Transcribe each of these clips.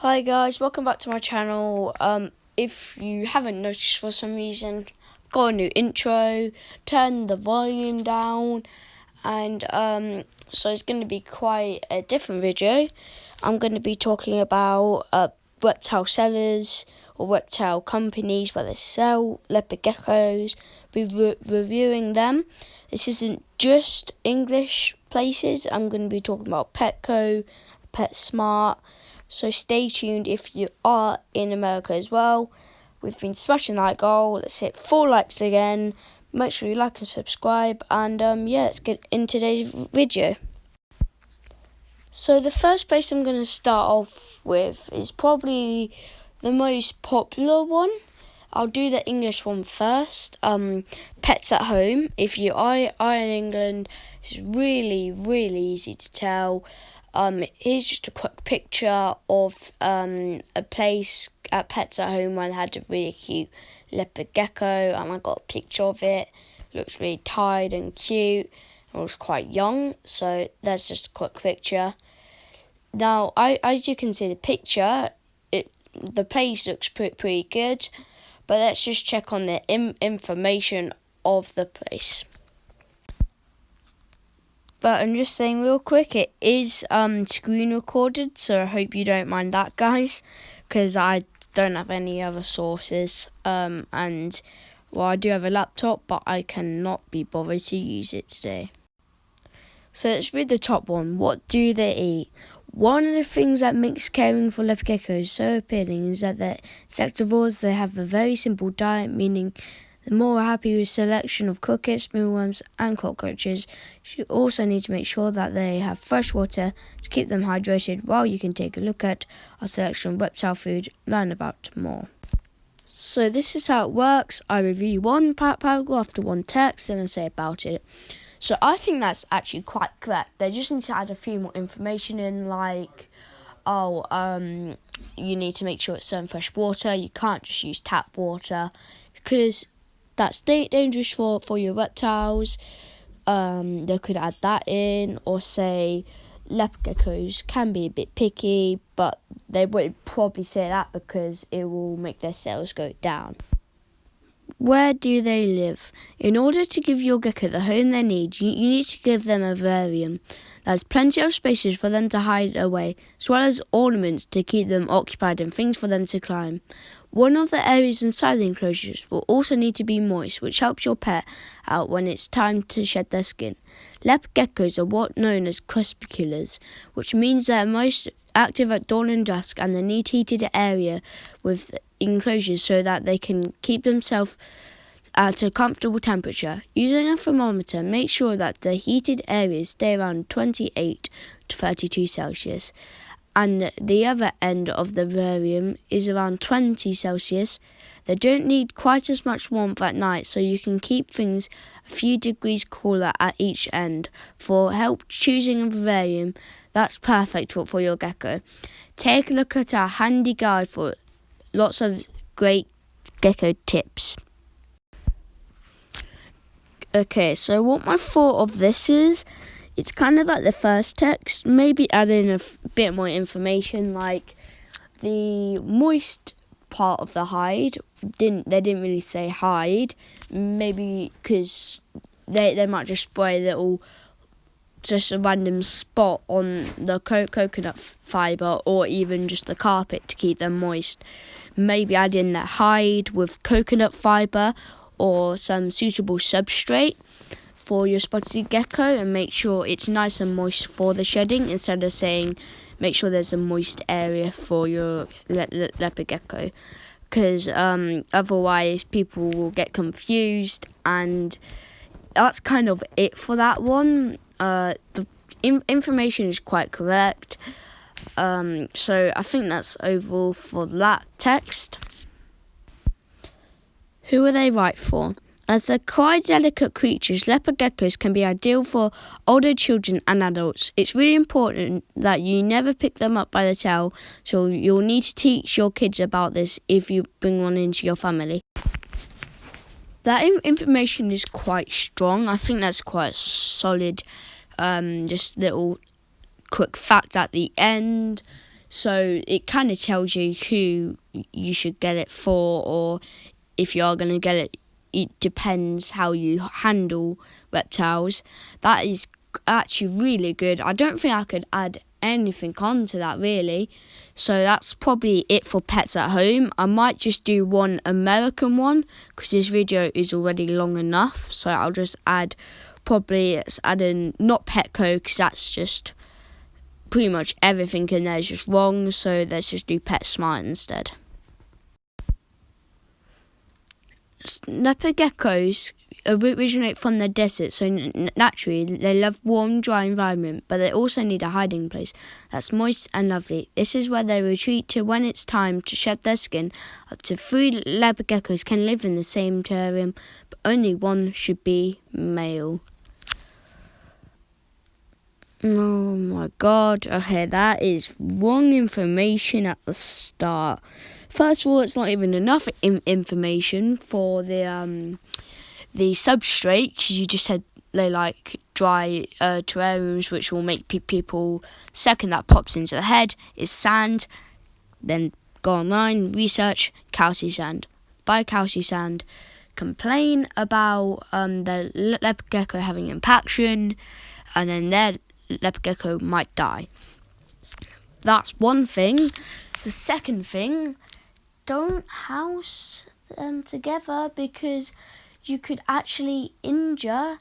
Hi guys, welcome back to my channel. If you haven't noticed for some reason, I've got a new intro, turn the volume down, and so it's going to be quite a different video. I'm going to be talking about reptile sellers or reptile companies where they sell leopard geckos, be reviewing them. This isn't just English places. I'm going to be talking about Petco, PetSmart. So stay tuned if you are in America as well. We've been smashing that goal. Let's hit 4 likes again. Make sure you like and subscribe. And let's get in today's video. So the first place I'm going to start off with is probably the most popular one. I'll do the English one first. Pets at Home. If you are in England, it's really easy to tell. Here's just a quick picture of a place at Pets at Home where they had a really cute leopard gecko, and I got a picture of it. Looks really tired and cute. It was quite young, so that's just a quick picture. Now, as you can see the picture, the place looks pretty good, but let's just check on the information of the place. But I'm just saying real quick, it is screen recorded, so I hope you don't mind that, guys, because I don't have any other sources. I do have a laptop, but I cannot be bothered to use it today. So let's read the top one. What do they eat? One of the things that makes caring for leopard geckos so appealing is that they're insectivores. They have a very simple diet, meaning the more happy with selection of crickets, mealworms and cockroaches. You also need to make sure that they have fresh water to keep them hydrated, while you can take a look at our selection of reptile food, learn about more. So this is how it works. I review one paragraph to one text and I say about it. So I think that's actually quite correct. They just need to add a few more information in, like, you need to make sure it's served fresh water. You can't just use tap water because that's dangerous for your reptiles. They could add that in, or say leopard geckos can be a bit picky, but they would probably say that because it will make their sales go down. Where do they live? In order to give your gecko the home they need, you need to give them a vivarium. There's plenty of spaces for them to hide away, as well as ornaments to keep them occupied and things for them to climb. One of the areas inside the enclosures will also need to be moist, which helps your pet out when it's time to shed their skin. Leopard geckos are what known as crepusculars, which means they're most active at dawn and dusk, and they need heated area with enclosures so that they can keep themselves at a comfortable temperature. Using a thermometer, make sure that the heated areas stay around 28 to 32 Celsius. And the other end of the vivarium is around 20 Celsius. They don't need quite as much warmth at night, so you can keep things a few degrees cooler at each end. For help choosing a vivarium that's perfect for your gecko, take a look at our handy guide for lots of great gecko tips. Okay, so what my thought of this is, it's kind of like the first text, maybe add in a bit more information, like the moist part of the hide. They didn't really say hide, maybe because they might just spray just a random spot on the coconut fibre, or even just the carpet to keep them moist. Maybe add in that hide with coconut fibre or some suitable substrate for your spotted gecko, and make sure it's nice and moist for the shedding, instead of saying make sure there's a moist area for your leopard gecko, because otherwise people will get confused. And that's kind of it for that one. The information is quite correct, so I think that's overall for that text. Who are they right for? As they're quite delicate creatures, leopard geckos can be ideal for older children and adults. It's really important that you never pick them up by the tail, so you'll need to teach your kids about this if you bring one into your family. That information is quite strong. I think that's quite solid. Just little quick fact at the end. So it kind of tells you who you should get it for, or if you are going to get it. It depends how you handle reptiles. That is actually really good. I don't think I could add anything onto that really. So that's probably it for pets at home. I might just do one American one because this video is already long enough. So I'll just add, probably let's add in not Petco because that's just pretty much everything in there is just wrong. So let's just do PetSmart instead. Leopard geckos originate from the desert, so naturally they love warm, dry environment, but they also need a hiding place that's moist and lovely. This is where they retreat to when it's time to shed their skin. Up to 3 leopard geckos can live in the same terrarium, but only one should be male. Oh my god, okay, that is wrong information at the start. First of all, it's not even enough information for the substrate, because you just said they like dry terrariums, which will make people. Second that pops into the head is sand. Then go online, research calci sand. Buy calci sand. Complain about the leopard gecko having impaction, and then their leopard gecko might die. That's one thing. The second thing, don't house them together because you could actually injure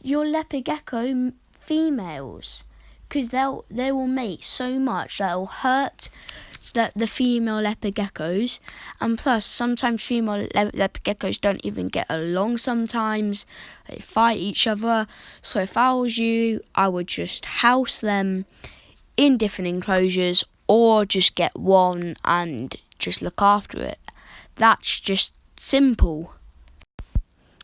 your leopard gecko females, because they will mate so much that will hurt the female leopard geckos. And plus, sometimes female leopard geckos don't even get along. Sometimes they fight each other. So if I was you, I would just house them in different enclosures, or just get one and just look after it. That's just simple.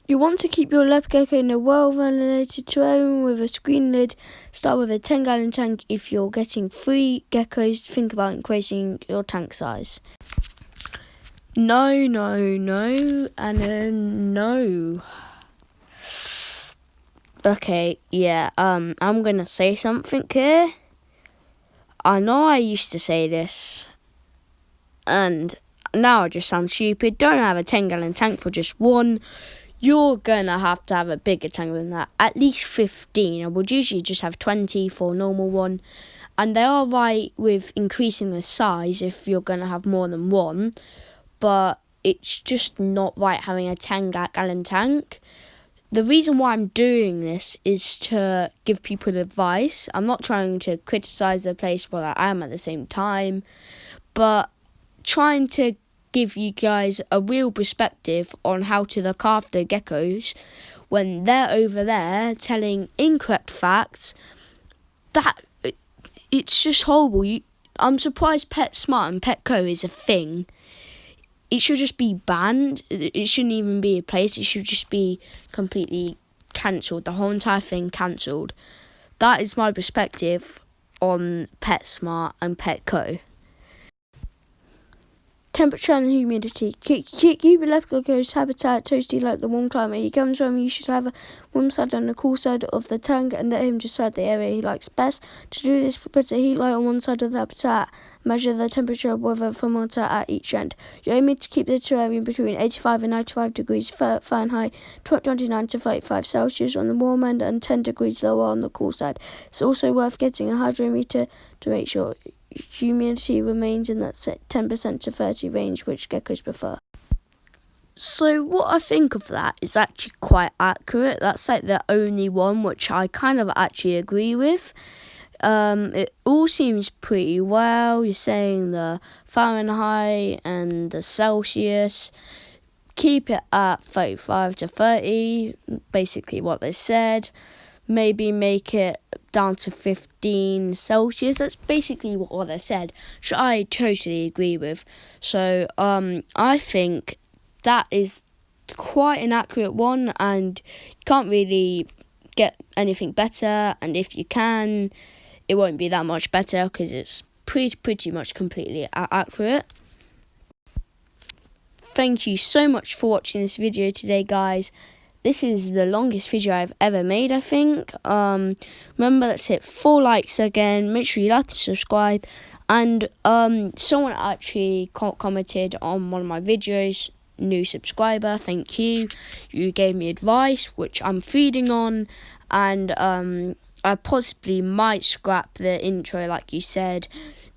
You want to keep your leopard gecko in a well-ventilated terrarium with a screen lid. Start with a 10-gallon tank. If you're getting 3 geckos, think about increasing your tank size. No, and no. Okay, yeah, I'm gonna say something here. I know I used to say this, and now I just sound stupid. Don't have a 10-gallon tank for just one. You're going to have a bigger tank than that. At least 15. I would usually just have 20 for a normal one. And they are right with increasing the size if you're going to have more than one. But it's just not right having a 10-gallon tank. The reason why I'm doing this is to give people advice. I'm not trying to criticise the place, while I am at the same time, but trying to give you guys a real perspective on how to look after geckos when they're over there telling incorrect facts. That it's just horrible. I'm surprised PetSmart and Petco is a thing. It should just be banned. It shouldn't even be a place. It should just be completely cancelled. The whole entire thing cancelled. That is my perspective on PetSmart and Petco. Temperature and humidity. Keep your leopard gecko's habitat toasty like the warm climate he comes from. You should have a warm side and a cool side of the tank and let him decide the area he likes best. To do this, put a heat light on one side of the habitat. Measure the temperature of weather thermometer at each end. You're aiming to keep the terrarium between 85 and 95 degrees Fahrenheit, 29 to 35 Celsius on the warm end, and 10 degrees lower on the cool side. It's also worth getting a hydrometer to make sure humidity remains in that 10% to 30% range, which geckos prefer. So what I think of that is actually quite accurate. That's like the only one which I kind of actually agree with. It all seems pretty well. You're saying the Fahrenheit and the Celsius. Keep it at 35 to 30, basically what they said. Maybe make it down to 15 Celsius. That's basically what they said, which I totally agree with. So I think that is quite an accurate one, and you can't really get anything better. And if you can, it won't be that much better because it's pretty much completely accurate. Thank you so much for watching this video today, guys. this is the longest video I've ever made, I think. Remember, let's hit 4 likes again. Make sure you like and subscribe. And someone actually commented on one of my videos, new subscriber, thank you. You gave me advice, which I'm feeding on. And I possibly might scrap the intro, like you said.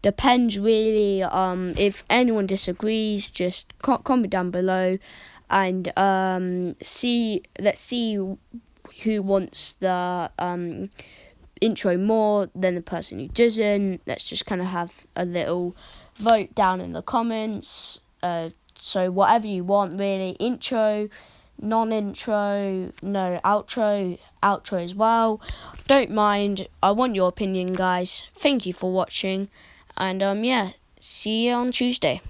Depends really. If anyone disagrees, just comment down below. And let's see who wants the intro more than the person who doesn't. Let's just kind of have a little vote down in the comments. So whatever you want, really. Intro, non-intro, no, outro as well. Don't mind. I want your opinion, guys. Thank you for watching. And yeah, see you on Tuesday.